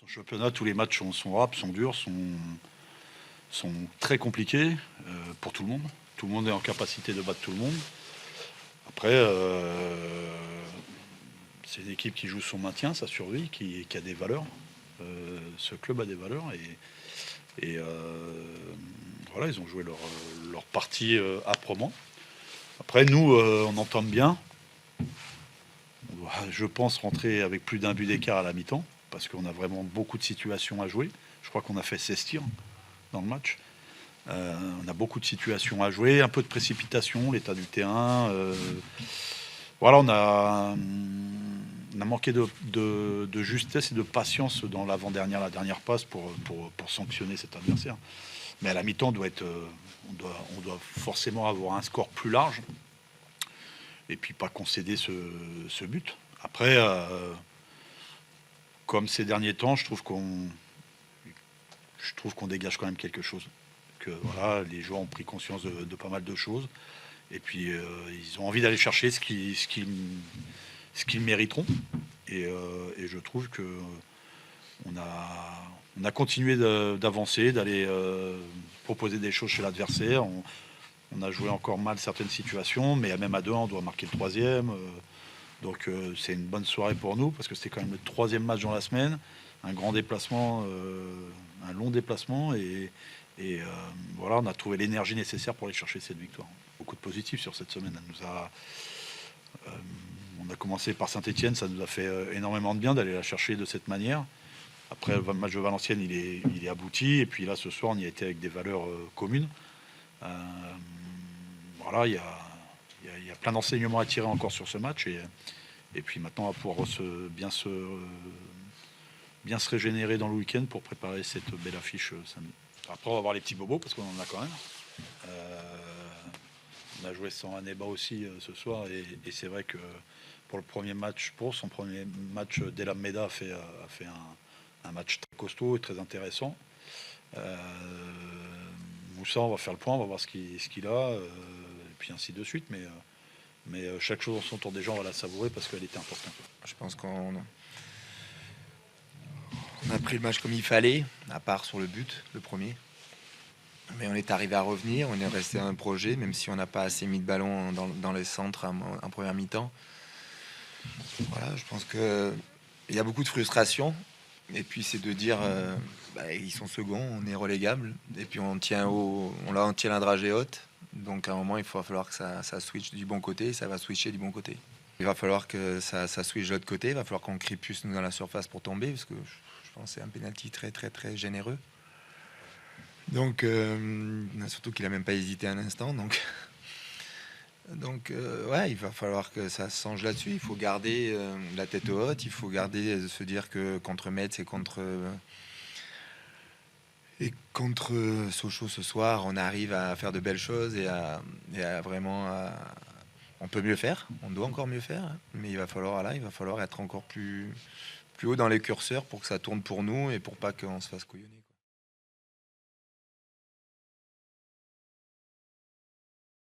Au championnat, tous les matchs sont rap, sont durs, sont très compliqués pour tout le monde. Tout le monde est en capacité de battre tout le monde. Après, c'est une équipe qui joue son maintien, sa survie, qui a des valeurs. Ce club a des valeurs et voilà, ils ont joué leur partie âprement. Après, nous, on entame bien. On doit, je pense, rentrer avec plus d'un but d'écart à la mi-temps parce qu'on a vraiment beaucoup de situations à jouer. Je crois qu'on a fait 16 tirs dans le match. On a beaucoup de situations à jouer, un peu de précipitation, l'état du terrain. Voilà, on a manqué de justesse et de patience dans l'avant-dernière, la dernière passe pour sanctionner cet adversaire. Mais à la mi-temps, on doit forcément avoir un score plus large et puis pas concéder ce but. Après, comme ces derniers temps, je trouve qu'on dégage quand même quelque chose. Que voilà, les joueurs ont pris conscience de pas mal de choses. Et puis ils ont envie d'aller chercher ce qu'ils mériteront. Et je trouve que on a continué d'avancer, d'aller proposer des choses chez l'adversaire. On a joué encore mal certaines situations, mais même à deux, on doit marquer le troisième. Donc c'est une bonne soirée pour nous, parce que c'était quand même le troisième match dans la semaine. Un grand déplacement, un long déplacement. Et voilà, on a trouvé l'énergie nécessaire pour aller chercher cette victoire. Beaucoup de positifs sur cette semaine. On a commencé par Saint-Etienne, ça nous a fait énormément de bien d'aller la chercher de cette manière. Après, le match de Valenciennes, il est abouti. Et puis là, ce soir, on y a été avec des valeurs communes. Voilà, il y a plein d'enseignements à tirer encore sur ce match. Et puis maintenant, on va pouvoir bien se régénérer dans le week-end pour préparer cette belle affiche samedi. Après, on va voir les petits bobos, parce qu'on en a quand même. On a joué sans Aneba aussi ce soir. Et c'est vrai que pour son premier match, Delam Meda a fait un match très costaud et très intéressant. Moussa, on va faire le point, on va voir ce qu'il a, et puis ainsi de suite. Mais chaque chose en son tour, des gens, on va la savourer parce qu'elle était importante. Je pense qu'on a pris le match comme il fallait, à part sur le but, le premier. Mais on est arrivé à revenir, on est resté à un projet, même si on n'a pas assez mis de ballon dans les centres en première mi-temps. Voilà, je pense qu'il y a beaucoup de frustration. Et puis c'est de dire, ils sont seconds, on est relégable. Et puis on tient la dragée haute. Donc à un moment, il va falloir que ça switch du bon côté, et ça va switcher du bon côté. Il va falloir que ça switch de l'autre côté, il va falloir qu'on crie plus nous dans la surface pour tomber, parce que je pense que c'est un penalty très très très généreux. Donc surtout qu'il a même pas hésité un instant. Donc ouais, il va falloir que ça se change là-dessus. Il faut garder la tête haute, il faut garder se dire que contre Metz et contre Sochaux ce soir, on arrive à faire de belles choses et à vraiment on peut mieux faire, on doit encore mieux faire, hein. Mais il va falloir être encore plus haut dans les curseurs pour que ça tourne pour nous et pour pas qu'on se fasse couillonner, quoi.